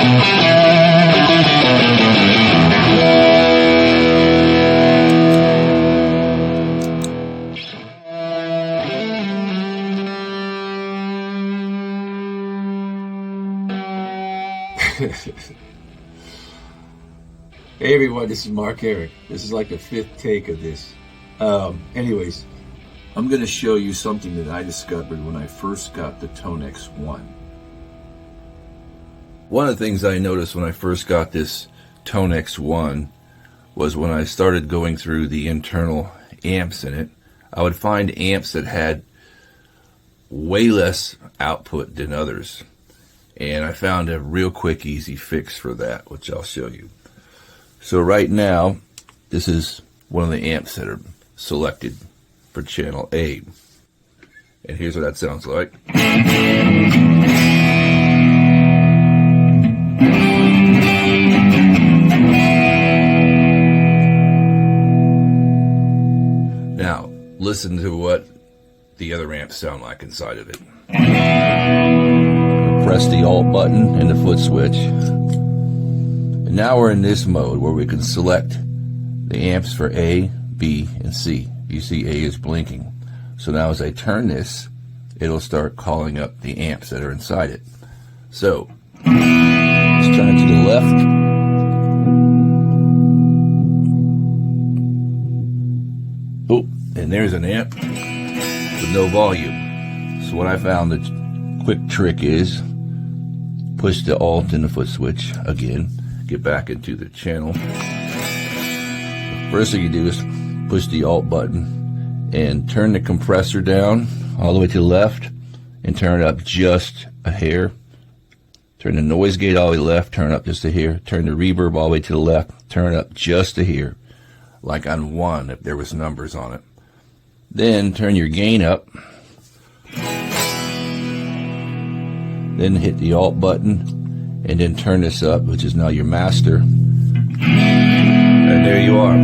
Hey everyone, this is Mark Eric. This is like the 5th take of this. Anyways, I'm going to show you something that I discovered when I first got the Tonex One. One of the things I noticed when I first got this Tonex One was when I started going through the internal amps in it, I would find amps that had way less output than others. And I found a real quick, easy fix for that, which I'll show you. So right now, this is one of the amps that are selected for channel A. And here's what that sounds like. Now, listen to what the other amps sound like inside of it. Press the Alt button and the foot switch. And now we're in this mode where we can select the amps for A, B, and C. You see A is blinking. So now as I turn this, it'll start calling up the amps that are inside it. So, let's turn it to the left. Oh, and there's an amp with no volume. So what I found the quick trick is, push the Alt and the foot switch again, get back into the channel. First thing you do is push the Alt button and turn the compressor down all the way to the left and turn it up just a hair. Turn the noise gate all the way left, turn it up just a hair. Turn the reverb all the way to the left, turn it up just a hair. Like on 1 if there was numbers on it. Then turn your gain up. Then hit the Alt button and then turn this up, which is now your master. And there you are.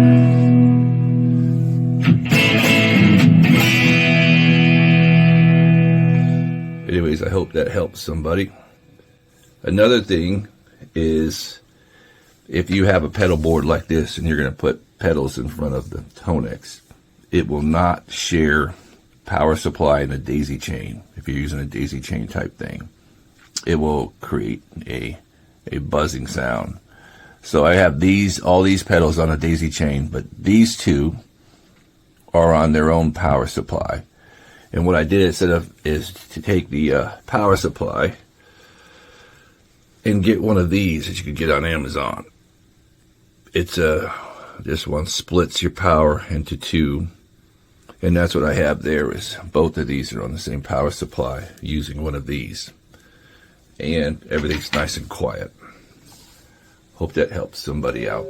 Anyways, I hope that helps somebody. Another thing is, if you have a pedal board like this and you're going to put pedals in front of the Tonex, it will not share power supply in a daisy chain. If you're using a daisy chain type thing, it will create a buzzing sound. So I have all these pedals on a daisy chain, but these two are on their own power supply. And what I did is to take the power supply and get one of these that you can get on Amazon. It's this one splits your power into 2, and that's what I have there. Is both of these are on the same power supply using one of these. And everything's nice and quiet. Hope that helps somebody out.